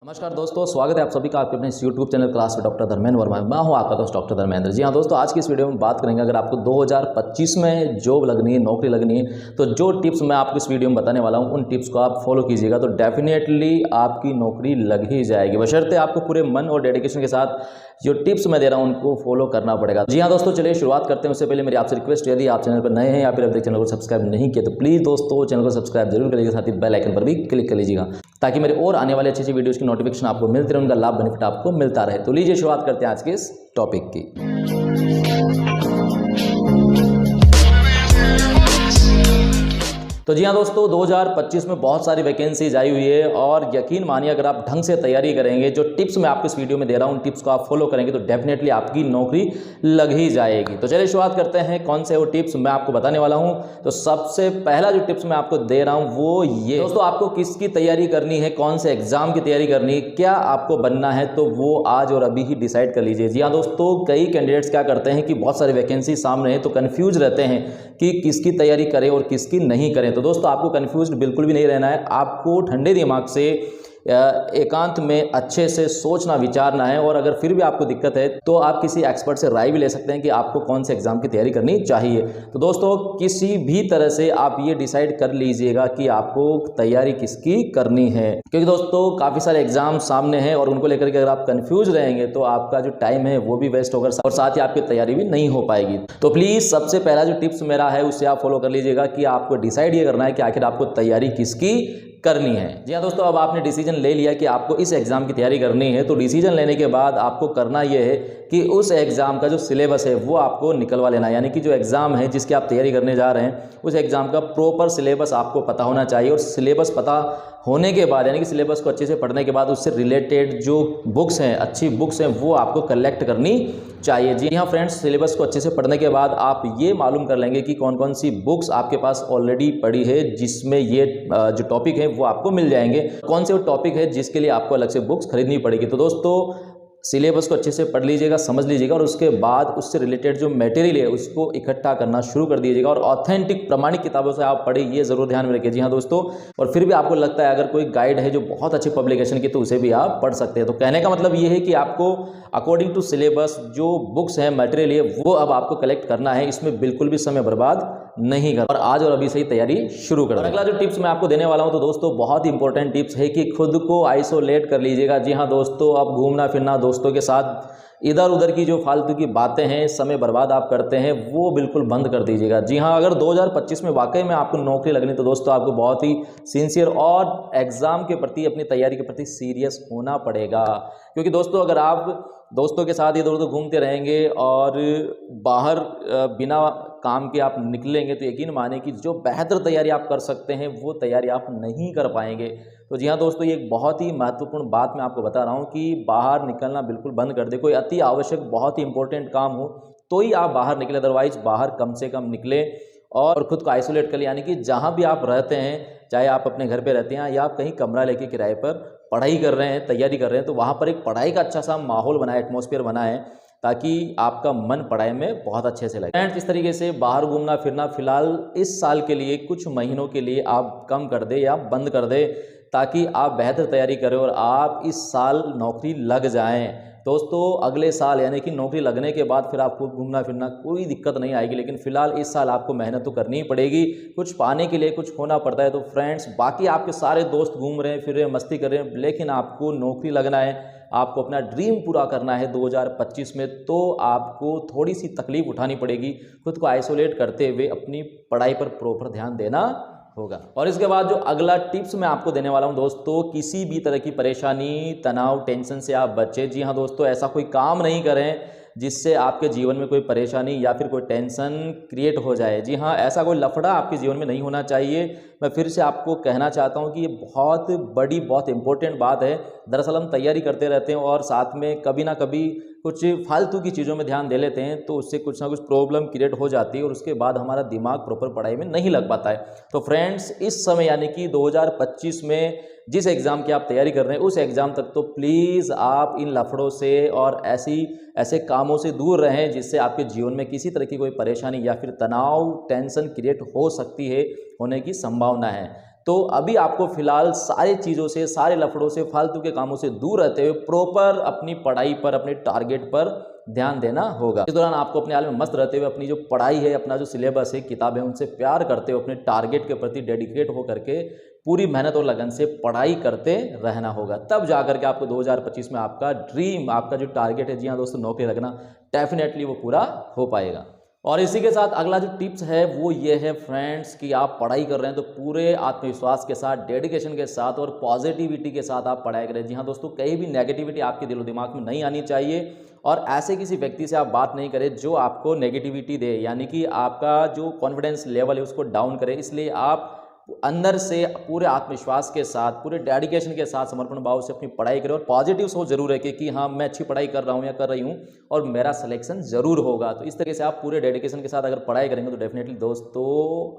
नमस्कार दोस्तों, स्वागत है आप सभी का आपके अपने यूट्यूब चैनल क्लास में डॉक्टर धर्मेंद्र वर्मा। मैं हूं आपका दोस्त डॉक्टर धर्मेंद्र। जी हाँ दोस्तों, आज की इस वीडियो में बात करेंगे अगर आपको 2025 में जॉब लगनी है, नौकरी लगनी है, तो जो टिप्स मैं आपको इस वीडियो में बताने वाला हूं उन टिप्स को आप फॉलो कीजिएगा तो डेफिनेटली आपकी नौकरी लग ही जाएगी। बशर्ते आपको पूरे मन और डेडिकेशन के साथ जो टिप्स मैं दे रहा हूं उनको फॉलो करना पड़ेगा। जी हाँ दोस्तों, चलिए शुरुआत करते हैं। उससे पहले मेरी आपसे रिक्वेस्ट, यदि आप चैनल पर नए हैं या फिर अभी तक चैनल को सब्सक्राइब नहीं किया तो प्लीज़ दोस्तों चैनल को सब्सक्राइब जरूर करिएगा, साथ ही बेल आइकन पर भी क्लिक कर लीजिएगा ताकि मेरे और आने वाले अच्छी वीडियोज़ की नोटिफिकेशन आपको मिलती रहे, उनका लाभ बेनिफिट आपको मिलता रहे। तो लीजिए शुरुआत करते हैं आज के इस टॉपिक की। तो जी हाँ दोस्तों, 2025 में बहुत सारी वैकेंसीज आई हुई है और यकीन मानिए अगर आप ढंग से तैयारी करेंगे, जो टिप्स मैं आपको इस वीडियो में दे रहा हूँ उन टिप्स को आप फॉलो करेंगे तो डेफिनेटली आपकी नौकरी लग ही जाएगी। तो चलिए शुरुआत करते हैं, कौन से वो टिप्स मैं आपको बताने वाला हूँ। तो सबसे पहला जो टिप्स मैं आपको दे रहा हूँ वो ये दोस्तों, आपको किसकी तैयारी करनी है, कौन से एग्जाम की तैयारी करनी है, क्या आपको बनना है, तो वो आज और अभी ही डिसाइड कर लीजिए। जी हाँ दोस्तों, कई कैंडिडेट्स क्या करते हैं कि बहुत सारी वैकेंसी सामने है तो कन्फ्यूज रहते हैं कि किसकी तैयारी करें और किसकी नहीं करें। तो दोस्तों आपको कंफ्यूज बिल्कुल भी नहीं रहना है, आपको ठंडे दिमाग से एकांत में अच्छे से सोचना विचारना है और अगर फिर भी आपको दिक्कत है तो आप किसी एक्सपर्ट से राय भी ले सकते हैं कि आपको कौन से एग्जाम की तैयारी करनी चाहिए। तो दोस्तों किसी भी तरह से आप ये डिसाइड कर लीजिएगा कि आपको तैयारी किसकी करनी है, क्योंकि दोस्तों काफ़ी सारे एग्जाम सामने हैं और उनको लेकर के अगर आप कंफ्यूज रहेंगे तो आपका जो टाइम है वो भी वेस्ट होगा और साथ ही आपकी तैयारी भी नहीं हो पाएगी। तो प्लीज़ सबसे पहला जो टिप्स मेरा है उससे आप फॉलो कर लीजिएगा कि आपको डिसाइड ये करना है कि आखिर आपको तैयारी किसकी करनी है। जी हाँ दोस्तों, अब आपने डिसीजन ले लिया कि आपको इस एग्जाम की तैयारी करनी है, तो डिसीजन लेने के बाद आपको करना यह है कि उस एग्जाम का जो सिलेबस है वो आपको निकलवा लेना है। यानी कि जो एग्जाम है जिसकी आप तैयारी करने जा रहे हैं उस एग्जाम का प्रॉपर सिलेबस आपको पता होना चाहिए और सिलेबस पता होने के बाद यानी कि सिलेबस को अच्छे से पढ़ने के बाद उससे रिलेटेड जो बुक्स हैं, अच्छी बुक्स हैं, वो आपको कलेक्ट करनी चाहिए। जी हाँ फ्रेंड्स, सिलेबस को अच्छे से पढ़ने के बाद आप ये मालूम कर लेंगे कि कौन कौन सी बुक्स आपके पास ऑलरेडी पड़ी है जिसमें ये जो टॉपिक है वो आपको मिल जाएंगे, कौन से वो टॉपिक है जिसके लिए आपको अलग से बुक्स खरीदनी पड़ेगी। तो दोस्तों सिलेबस को अच्छे से पढ़ लीजिएगा, समझ लीजिएगा और उसके बाद उससे रिलेटेड जो मटेरियल है उसको इकट्ठा करना शुरू कर दीजिएगा और ऑथेंटिक प्रमाणिक किताबों से आप पढ़े, ये जरूर ध्यान में रखिए। जी हाँ दोस्तों, और फिर भी आपको लगता है अगर कोई गाइड है जो बहुत अच्छी पब्लिकेशन की तो उसे भी आप पढ़ सकते हैं। तो कहने का मतलब ये है कि आपको अकॉर्डिंग टू सिलेबस जो बुक्स है, मटेरियल है, वो अब आपको कलेक्ट करना है, इसमें बिल्कुल भी समय बर्बाद नहीं कर और आज और अभी से ही तैयारी शुरू कर। अगला जो टिप्स मैं आपको देने वाला हूं तो दोस्तों बहुत ही इंपॉर्टेंट टिप्स है कि खुद को आइसोलेट कर लीजिएगा। जी हाँ दोस्तों, अब घूमना फिरना, दोस्तों के साथ इधर उधर की जो फालतू की बातें हैं, समय बर्बाद आप करते हैं, वो बिल्कुल बंद कर दीजिएगा। जी हाँ, अगर 2025 में वाकई में आपको नौकरी लगनी तो दोस्तों आपको बहुत ही सिंसियर और एग्जाम के प्रति, अपनी तैयारी के प्रति सीरियस होना पड़ेगा। क्योंकि दोस्तों अगर आप दोस्तों के साथ इधर उधर घूमते रहेंगे और बाहर बिना काम के आप निकलेंगे तो यकीन माने कि जो बेहतर तैयारी आप कर सकते हैं वो तैयारी आप नहीं कर पाएंगे। तो जी हाँ दोस्तों, ये एक बहुत ही महत्वपूर्ण बात मैं आपको बता रहा हूँ कि बाहर निकलना बिल्कुल बंद कर दे। कोई अति आवश्यक बहुत ही इंपॉर्टेंट काम हो तो ही आप बाहर निकले, अदरवाइज बाहर कम से कम निकले और खुद को आइसोलेट कर लिया। यानी कि जहाँ भी आप रहते हैं, चाहे आप अपने घर पे रहते हैं या आप कहीं कमरा लेके किराए पर पढ़ाई कर रहे हैं, तैयारी कर रहे हैं, तो वहाँ पर एक पढ़ाई का अच्छा सा माहौल बनाए, एटमॉस्फेयर बनाए ताकि आपका मन पढ़ाई में बहुत अच्छे से लगे। फ्रेंड्स, इस तरीके से बाहर घूमना फिरना फिलहाल इस साल के लिए, कुछ महीनों के लिए आप कम कर दे या बंद कर दे ताकि आप बेहतर तैयारी करें और आप इस साल नौकरी लग जाएं। दोस्तों अगले साल यानी कि नौकरी लगने के बाद फिर आपको घूमना फिरना कोई दिक्कत नहीं आएगी, लेकिन फिलहाल इस साल आपको मेहनत तो करनी ही पड़ेगी। कुछ पाने के लिए कुछ खोना पड़ता है। तो फ्रेंड्स, बाकी आपके सारे दोस्त घूम रहे हैं, फिर रहे हैं, मस्ती कर रहे हैं, लेकिन आपको नौकरी लगना है, आपको अपना ड्रीम पूरा करना है 2025 में, तो आपको थोड़ी सी तकलीफ उठानी पड़ेगी। खुद को आइसोलेट करते हुए अपनी पढ़ाई पर प्रॉपर ध्यान देना होगा। और इसके बाद जो अगला टिप्स मैं आपको देने वाला हूं दोस्तों, किसी भी तरह की परेशानी, तनाव, टेंशन से आप बचें। जी हाँ दोस्तों, ऐसा कोई काम नहीं करें जिससे आपके जीवन में कोई परेशानी या फिर कोई टेंशन क्रिएट हो जाए। जी हाँ, ऐसा कोई लफड़ा आपके जीवन में नहीं होना चाहिए। मैं फिर से आपको कहना चाहता हूँ कि ये बहुत बड़ी, बहुत इंपॉर्टेंट बात है। दरअसल हम तैयारी करते रहते हैं और साथ में कभी ना कभी कुछ फालतू की चीज़ों में ध्यान दे लेते हैं तो उससे कुछ ना कुछ प्रॉब्लम क्रिएट हो जाती है और उसके बाद हमारा दिमाग प्रॉपर पढ़ाई में नहीं लग पाता है। तो फ्रेंड्स, इस समय यानी कि 2025 में जिस एग्ज़ाम की आप तैयारी कर रहे हैं उस एग्ज़ाम तक तो प्लीज़ आप इन लफड़ों से और ऐसे कामों से दूर रहें जिससे आपके जीवन में किसी तरह की कोई परेशानी या फिर तनाव, टेंशन क्रिएट हो सकती है, होने की संभावना है। तो अभी आपको फिलहाल सारी चीज़ों से, सारे लफड़ों से, फालतू के कामों से दूर रहते हुए प्रॉपर अपनी पढ़ाई पर, अपने टारगेट पर ध्यान देना होगा। इस दौरान आपको अपने हाल में मस्त रहते हुए अपनी जो पढ़ाई है, अपना जो सिलेबस है, किताबें, उनसे प्यार करते हुए अपने टारगेट के प्रति डेडिकेट होकर के पूरी मेहनत और लगन से पढ़ाई करते रहना होगा। तब जाकर के आपको 2025 में आपका ड्रीम, आपका जो टारगेट है, जी हाँ दोस्तों, नौकरी लगना, डेफिनेटली वो पूरा हो पाएगा। और इसी के साथ अगला जो टिप्स है वो ये है फ्रेंड्स कि आप पढ़ाई कर रहे हैं तो पूरे आत्मविश्वास के साथ, डेडिकेशन के साथ और पॉजिटिविटी के साथ आप पढ़ाई करें। जी हाँ दोस्तों, कहीं भी नेगेटिविटी आपके दिलो दिमाग में नहीं आनी चाहिए और ऐसे किसी व्यक्ति से आप बात नहीं करें जो आपको नेगेटिविटी दे, यानी कि आपका जो कॉन्फिडेंस लेवल है उसको डाउन करे। इसलिए आप अंदर से पूरे आत्मविश्वास के साथ, पूरे डेडिकेशन के साथ, समर्पण भाव से अपनी पढ़ाई करें और पॉजिटिव सोच जरूर है कि हाँ मैं अच्छी पढ़ाई कर रहा हूँ या कर रही हूँ और मेरा सिलेक्शन जरूर होगा। तो इस तरीके से आप पूरे डेडिकेशन के साथ अगर पढ़ाई करेंगे तो डेफिनेटली दोस्तों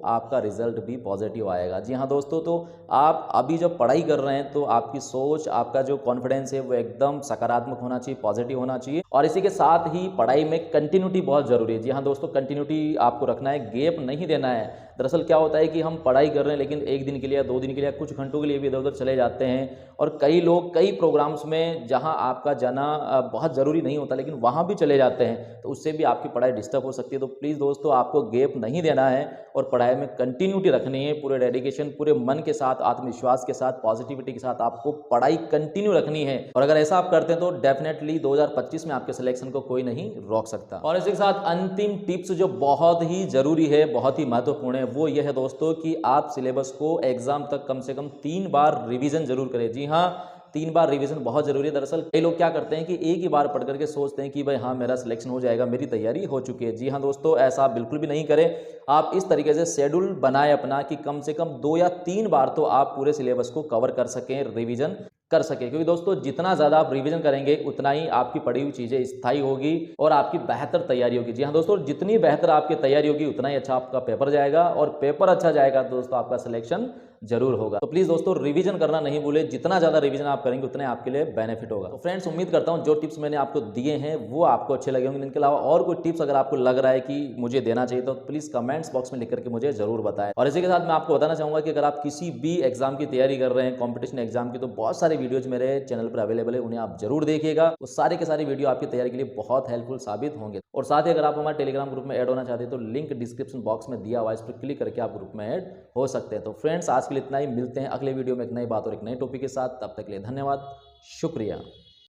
आपका रिजल्ट भी पॉजिटिव आएगा। जी हाँ दोस्तों, तो आप अभी जब पढ़ाई कर रहे हैं तो आपकी सोच, आपका जो कॉन्फिडेंस है वो एकदम सकारात्मक होना चाहिए, पॉजिटिव होना चाहिए। और इसी के साथ ही पढ़ाई में कंटिन्यूटी बहुत जरूरी है। जी हाँ दोस्तों, कंटिन्यूटी आपको रखना है, गैप नहीं देना है। दरअसल क्या होता है कि हम पढ़ाई कर रहे हैं लेकिन एक दिन के लिए या 2 दिन के लिए या कुछ घंटों के लिए भी इधर उधर चले जाते हैं और कई लोग कई प्रोग्राम्स में जहां आपका जाना बहुत ज़रूरी नहीं होता लेकिन वहां भी चले जाते हैं, तो उससे भी आपकी पढ़ाई डिस्टर्ब हो सकती है। तो प्लीज़ दोस्तों, आपको गैप नहीं देना है और पढ़ाई में कंटिन्यूटी रखनी है। पूरे डेडिकेशन, पूरे मन के साथ, आत्मविश्वास के साथ, पॉजिटिविटी के साथ आपको पढ़ाई कंटिन्यू रखनी है। और अगर ऐसा आप करते हैं तो डेफिनेटली 2025 में आपके सिलेक्शन को कोई नहीं रोक सकता। और इसी के साथ अंतिम टिप्स जो बहुत ही जरूरी है, बहुत ही महत्वपूर्ण है, वो ये है दोस्तों कि आप सिलेबस को एग्जाम तक कम से कम 3 बार रिवीजन जरूर करें। जी हाँ, 3 बार रिवीजन बहुत जरूरी है। दरअसल कई लोग क्या करते हैं कि एक ही बार पढ़ करके सोचते हैं कि भाई हाँ मेरा सिलेक्शन हो जाएगा, मेरी तैयारी हो चुकी है। जी हाँ दोस्तों, ऐसा आप बिल्कुल भी नहीं करें। आप इस तरीके से शेड्यूल बनाए अपना कि कम से कम 2 या 3 बार तो आप पूरे सिलेबस को कवर कर सकें, रिवीजन कर सके। क्योंकि दोस्तों जितना ज़्यादा आप रिवीजन करेंगे उतना ही आपकी पढ़ी हुई चीज़ें स्थायी होगी और आपकी बेहतर तैयारी होगी। जी हाँ दोस्तों, जितनी बेहतर आपकी तैयारी होगी उतना ही अच्छा आपका पेपर जाएगा और पेपर अच्छा जाएगा दोस्तों आपका सिलेक्शन जरूर होगा। तो प्लीज़ दोस्तों रिवीजन करना नहीं भूले, जितना ज़्यादा रिवीजन आप करेंगे उतने आपके लिए बेनिफिट होगा। तो फ्रेंड्स, उम्मीद करता हूँ जो टिप्स मैंने आपको दिए हैं वो आपको अच्छे लगे होंगे। इनके अलावा और कोई टिप्स अगर आपको लग रहा है कि मुझे देना चाहिए तो प्लीज़ कमेंट्स बॉक्स में लिख करके मुझे जरूर बताएं। और इसी के साथ मैं आपको बताना चाहूँगा कि अगर आप किसी भी एग्जाम की तैयारी कर रहे हैं, कॉम्पिटिशन एग्जाम की, तो बहुत सारे वीडियोज मेरे चैनल पर अवेलेबल है, उन्हें आप जरूर देखिएगा। वो सारे के सारे वीडियो आपकी तैयारी के लिए बहुत हेल्पफुल साबित होंगे। और साथ ही अगर आप हमारे टेलीग्राम ग्रुप में ऐड होना चाहते हैं तो लिंक डिस्क्रिप्शन बॉक्स में दिया हुआ है, इस पर क्लिक करके आप ग्रुप में ऐड हो सकते हैं। तो फ्रेंड्स, आज के लिए इतना ही। मिलते हैं अगले वीडियो में एक नई बात और एक नए टॉपिक के साथ। तब तक के लिए धन्यवाद, शुक्रिया।